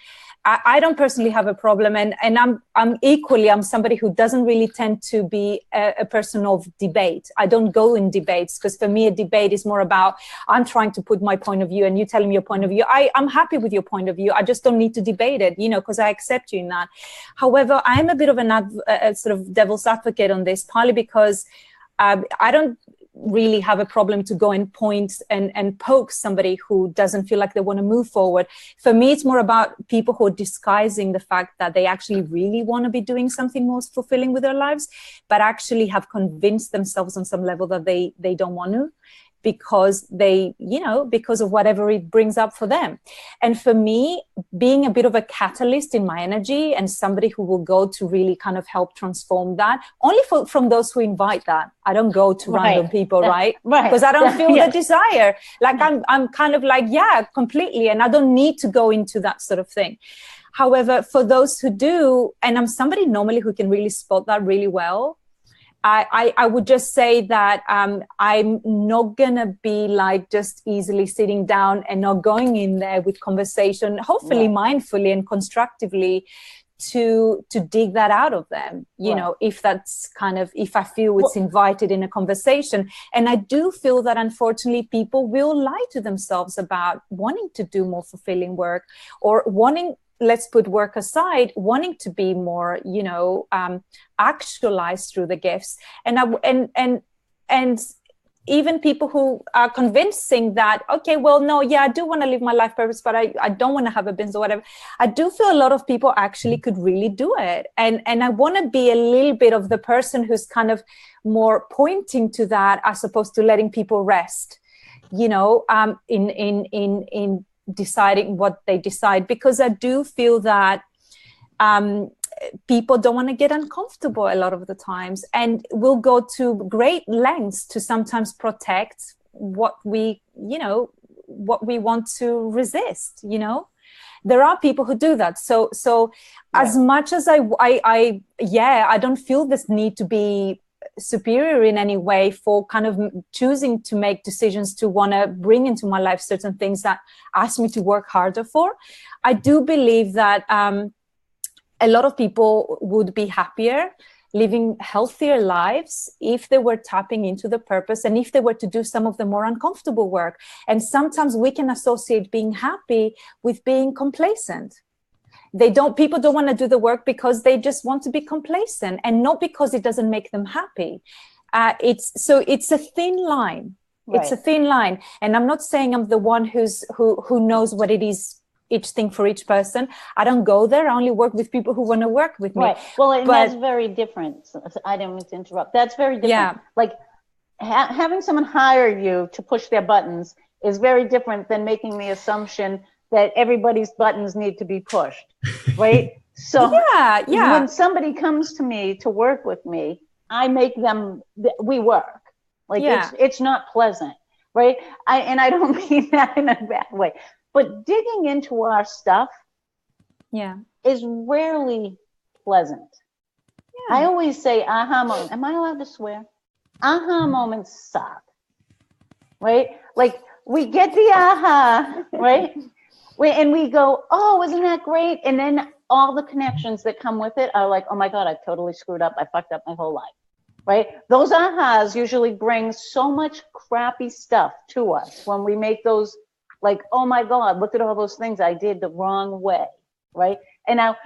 Speaker 3: I don't personally have a problem, and I'm somebody who doesn't really tend to be a person of debate. I don't go in debates, because for me a debate is more about, I'm trying to put my point of view and you telling me your point of view. I'm happy with your point of view. I just don't need to debate it, you know, because I accept you in that. However, I am a bit of a sort of devil's advocate on this, partly because I don't really have a problem to go and point and poke somebody who doesn't feel like they want to move forward. For me, it's more about people who are disguising the fact that they actually really want to be doing something more fulfilling with their lives, but actually have convinced themselves on some level that they don't want to, because because of whatever it brings up for them. And for me, being a bit of a catalyst in my energy and somebody who will go to really kind of help transform that, only from those who invite that. I don't go to random people, right? Because I don't feel the desire. Like I'm kind of like, completely. And I don't need to go into that sort of thing. However, for those who do, and I'm somebody normally who can really spot that really well, I would just say that I'm not going to be like just easily sitting down and not going in there with conversation, hopefully mindfully and constructively, to dig that out of them, you know, if that's kind of, if I feel it's invited in a conversation. And I do feel that unfortunately people will lie to themselves about wanting to do more fulfilling work, or wanting, let's put work aside, wanting to be more, actualized through the gifts. And even people who are convincing that, okay, well, no, yeah, I do want to live my life purpose, but I don't want to have a business or whatever. I do feel a lot of people actually could really do it. And I want to be a little bit of the person who's kind of more pointing to that, as opposed to letting people rest, you know, in deciding what they decide, because I do feel that people don't want to get uncomfortable a lot of the times, and will go to great lengths to sometimes protect what we want to resist, you know. There are people who do that. So as much as I don't feel this need to be superior in any way for kind of choosing to make decisions to want to bring into my life certain things that ask me to work harder for. I do believe that a lot of people would be happier, living healthier lives, if they were tapping into the purpose and if they were to do some of the more uncomfortable work. And sometimes we can associate being happy with being complacent. People don't want to do the work because they just want to be complacent, and not because it doesn't make them happy. It's a thin line. Right. It's a thin line. And I'm not saying I'm the one who knows what it is, each thing for each person. I don't go there. I only work with people who want to work with me.
Speaker 1: Right. Well, and that's very different. I don't mean to interrupt. That's very different. Yeah. Like having someone hire you to push their buttons is very different than making the assumption that everybody's buttons need to be pushed. Right. So when somebody comes to me to work with me, I make them, we work. Like it's not pleasant. Right. And I don't mean that in a bad way. But digging into our stuff is rarely pleasant. Yeah. I always say aha moment. Am I allowed to swear? Aha moments suck. Right? Like we get the aha, right? And we go, oh, isn't that great? And then all the connections that come with it are like, oh my God, I've totally screwed up. I fucked up my whole life. Right? Those ahas usually bring so much crappy stuff to us when we make those. Like, oh my God, look at all those things I did the wrong way, right? And now,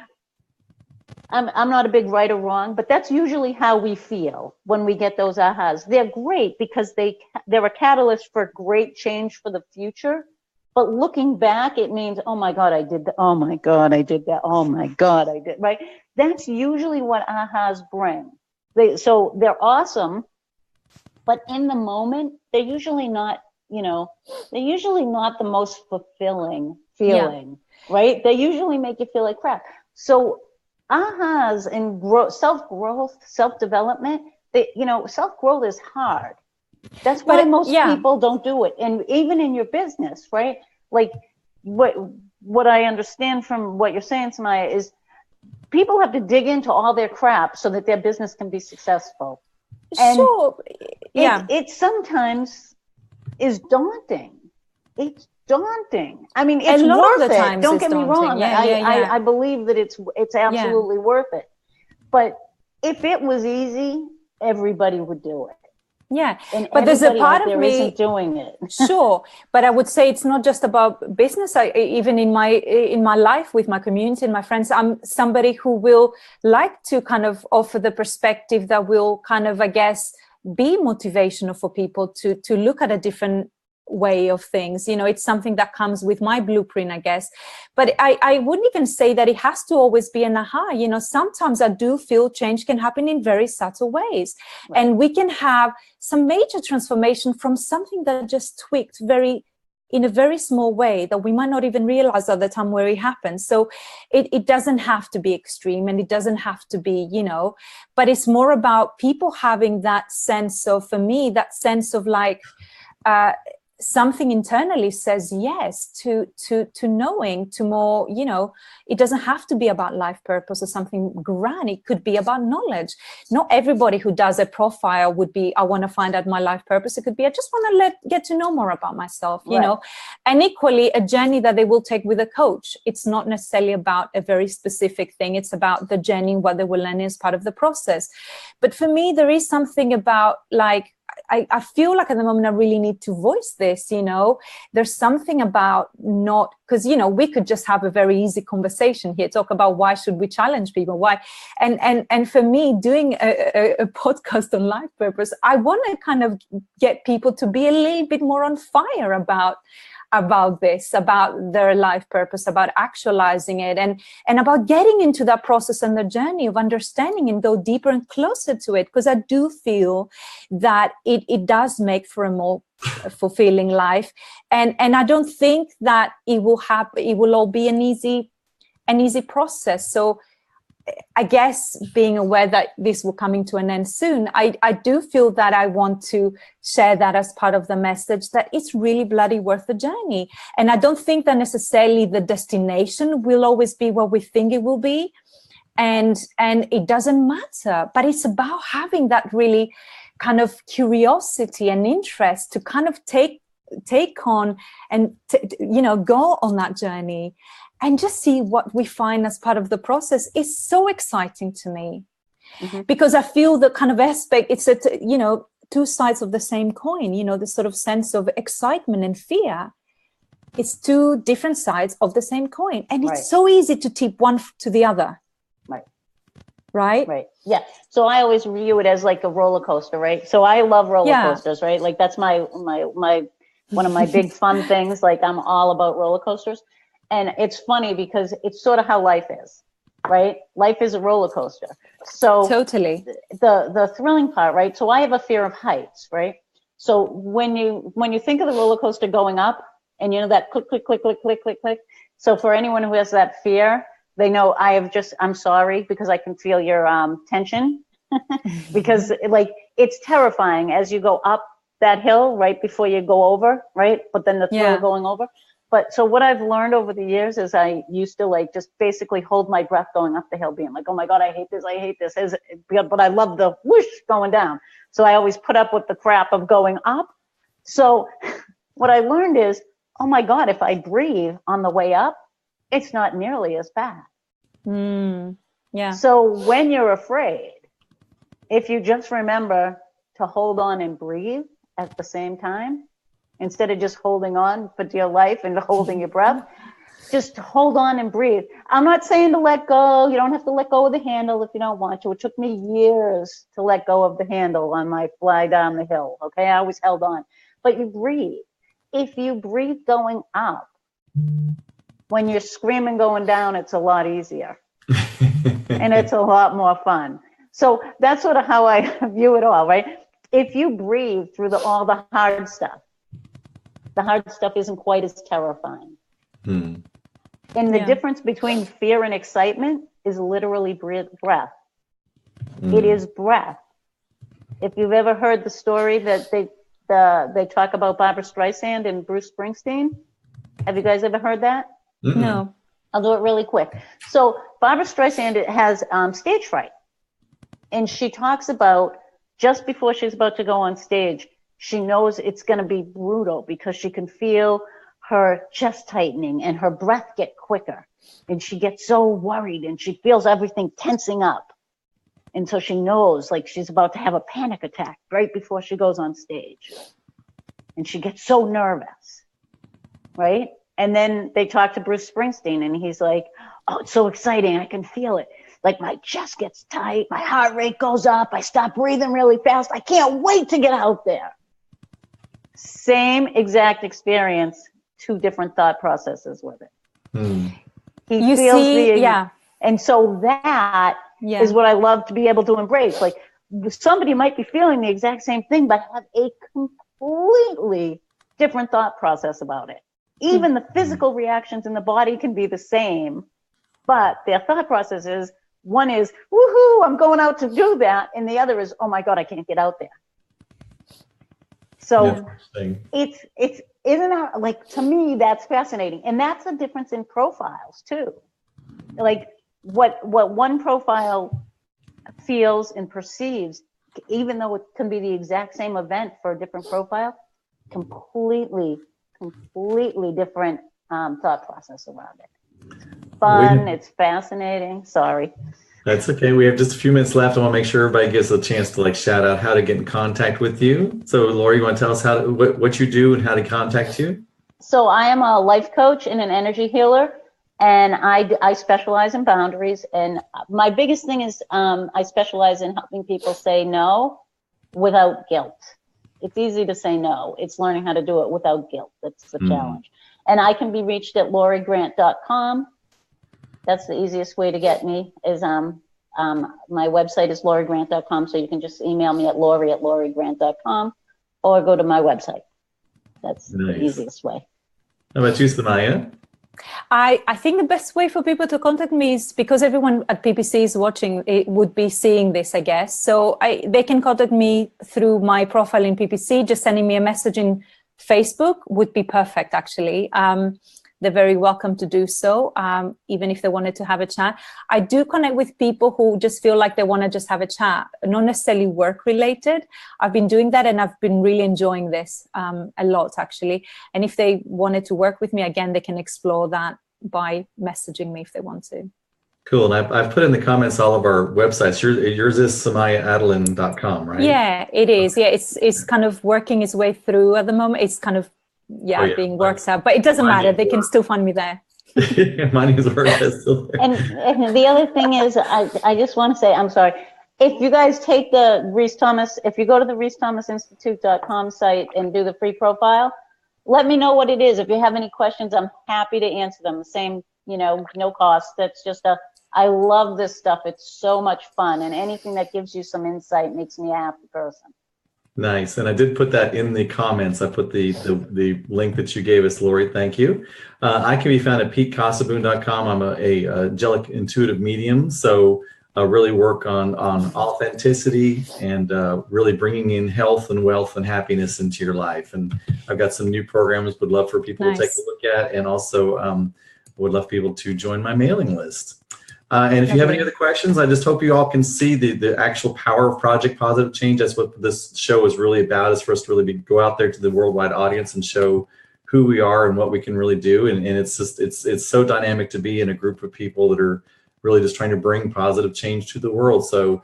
Speaker 1: I'm not a big right or wrong, but that's usually how we feel when we get those ahas. They're great because they're a catalyst for great change for the future. But looking back, it means, oh my God, I did that. Oh my God, I did that. Oh my God, I did, right? That's usually what ahas bring. So they're awesome, but in the moment, they're usually not, they're usually not the most fulfilling feeling, right? They usually make you feel like crap. So ahas and self-growth, self-development, self-growth is hard. That's why most people don't do it. And even in your business, right? Like what I understand from what you're saying, Samaya, is people have to dig into all their crap so that their business can be successful. And it sometimes is daunting. It's daunting. I mean, it's worth it. Don't get me wrong. I believe that it's absolutely worth it. But if it was easy, everybody would do it.
Speaker 3: Yeah,
Speaker 1: and
Speaker 3: but there's a part of me
Speaker 1: isn't doing it.
Speaker 3: Sure, but I would say it's not just about business. Even in my life with my community and my friends, I'm somebody who will like to kind of offer the perspective that will kind of, I guess, be motivational for people to look at a different way of things. It's something that comes with my blueprint, I guess. But I wouldn't even say that it has to always be an aha. Sometimes I do feel change can happen in very subtle ways. Right. And we can have some major transformation from something that just tweaked in a very small way that we might not even realize at the time where it happens. So it doesn't have to be extreme, and it doesn't have to be, but it's more about people having that sense of, for me, that sense of like, something internally says yes to knowing, to more, it doesn't have to be about life purpose or something grand. It could be about knowledge. Not everybody who does a profile would be, I want to find out my life purpose. It could be, I just want to get to know more about myself, you know. And equally, a journey that they will take with a coach. It's not necessarily about a very specific thing. It's about the journey, what they will learn as part of the process. But for me, there is something about like, I feel like at the moment I really need to voice this, you know. There's something about not, because, you know, we could just have a very easy conversation here, talk about why should we challenge people, why, and for me, doing a podcast on life purpose, I want to kind of get people to be a little bit more on fire about this, about their life purpose, about actualizing it, and about getting into that process and the journey of understanding and go deeper and closer to it, because I do feel that it does make for a more fulfilling life, and I don't think that it will all be an easy process. So I guess being aware that this will coming to an end soon, I do feel that I want to share that as part of the message, that it's really bloody worth the journey. And I don't think that necessarily the destination will always be what we think it will be. And it doesn't matter, but it's about having that really kind of curiosity and interest to kind of take on and, you know, go on that journey. And just see what we find as part of the process is so exciting to me, because I feel the kind of aspect, it's you know, two sides of the same coin, you know, the sort of sense of excitement and fear. It's two different sides of the same coin. And it's so easy to tip one to the other. Right?
Speaker 1: Yeah. So I always view it as like a roller coaster, right? So I love roller coasters, right? Like that's my one of my big fun things. Like I'm all about roller coasters. And it's funny because it's sort of how life is, right? Life is a roller coaster. So
Speaker 3: totally
Speaker 1: the thrilling part, right? So I have a fear of heights, right? So when you think of the roller coaster going up, and you know that click, click, click, click, click, click, click. So for anyone who has that fear, they know I'm sorry, because I can feel your tension because like it's terrifying as you go up that hill right before you go over, right? But then the thrill of going over. But so what I've learned over the years is I used to like just basically hold my breath going up the hill, being like, oh my God, I hate this. But I love the whoosh going down. So I always put up with the crap of going up. So what I learned is, oh my God, if I breathe on the way up, it's not nearly as bad. So when you're afraid, if you just remember to hold on and breathe at the same time, instead of just holding on for dear life and holding your breath, just hold on and breathe. I'm not saying to let go. You don't have to let go of the handle if you don't want to. It took me years to let go of the handle on my fly down the hill. Okay, I always held on. But you breathe. If you breathe going up, when you're screaming going down, it's a lot easier. And it's a lot more fun. So that's sort of how I view it all, right? If you breathe through all the hard stuff isn't quite as terrifying. And the difference between fear and excitement is literally breath. It is breath. If you've ever heard the story that they talk about Barbra Streisand and Bruce Springsteen, have you guys ever heard that?
Speaker 3: No.
Speaker 1: I'll do it really quick. So Barbra Streisand has stage fright. And she talks about just before she's about to go on stage, she knows it's going to be brutal because she can feel her chest tightening and her breath get quicker. And she gets so worried and she feels everything tensing up. And so she knows like she's about to have a panic attack right before she goes on stage. And she gets so nervous, right? And then they talk to Bruce Springsteen and he's like, oh, it's so exciting. I can feel it. Like my chest gets tight. My heart rate goes up. I stop breathing really fast. I can't wait to get out there. Same exact experience, two different thought processes with it. He feels and so that is what I love to be able to embrace. Like somebody might be feeling the exact same thing, but have a completely different thought process about it. Even the physical reactions in the body can be the same, but their thought process is, one is, woohoo, I'm going out to do that. And the other is, oh my God, I can't get out there. So it's isn't that like, to me, that's fascinating. And that's a difference in profiles too. Like what one profile feels and perceives, even though it can be the exact same event for a different profile, completely different thought process around it. Fun, it's fascinating. Sorry.
Speaker 2: That's okay. We have just a few minutes left. I want to make sure everybody gets a chance to like shout out how to get in contact with you. So Lori, you want to tell us what you do and how to contact you?
Speaker 1: So I am a life coach and an energy healer, and I specialize in boundaries. And my biggest thing is I specialize in helping people say no without guilt. It's easy to say no. It's learning how to do it without guilt. That's the challenge. And I can be reached at lorigrant.com. That's the easiest way to get me. Is my website is lorigrant.com, so you can just email me at lorigrant.com or go to my website. That's the easiest way.
Speaker 2: How about you, Samaya?
Speaker 3: I think the best way for people to contact me is because everyone at PPC is watching, it would be seeing this, I guess. So they can contact me through my profile in PPC. Just sending me a message in Facebook would be perfect, actually. They're very welcome to do so, even if they wanted to have a chat. I do connect with people who just feel like they want to just have a chat, not necessarily work related. I've been doing that and I've been really enjoying this a lot, actually. And if they wanted to work with me, again, they can explore that by messaging me if they want to.
Speaker 2: Cool. And I've put in the comments all of our websites. Yours is samayadelin.com, right?
Speaker 3: Yeah, it is. Yeah, it's kind of working its way through at the moment. It's kind of being worked out, but it doesn't matter. They can still find me there.
Speaker 2: My name's still there.
Speaker 1: And the other thing is, I just want to say, I'm sorry, if you guys take the Reese Thomas, if you go to the ReeseThomasInstitute.com site and do the free profile, let me know what it is. If you have any questions, I'm happy to answer them. Same, no cost. That's just I love this stuff. It's so much fun, and anything that gives you some insight makes me a happy person.
Speaker 2: Nice. And I did put that in the comments. I put the link that you gave us, Lori. Thank you. I can be found at PeteCossaboon.com. I'm a angelic intuitive medium. So I really work on authenticity and really bringing in health and wealth and happiness into your life. And I've got some new programs would love for people to take a look at. And also would love people to join my mailing list. And if you have any other questions, I just hope you all can see the actual power of Project Positive Change. That's what this show is really about, is for us to really go out there to the worldwide audience and show who we are and what we can really do. And it's just, it's so dynamic to be in a group of people that are really just trying to bring positive change to the world. So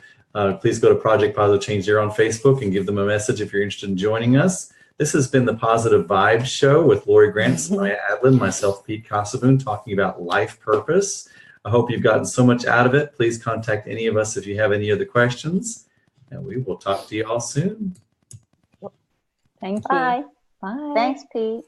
Speaker 2: please go to Project Positive Change here on Facebook and give them a message if you're interested in joining us. This has been the Positive Vibes Show with Lori Grant, Samaya Adelin, myself, Pete Cossaboon, talking about life purpose. I hope you've gotten so much out of it. Please contact any of us if you have any other questions, and we will talk to you all soon.
Speaker 3: Thank you.
Speaker 1: Bye.
Speaker 3: Bye.
Speaker 1: Thanks, Pete.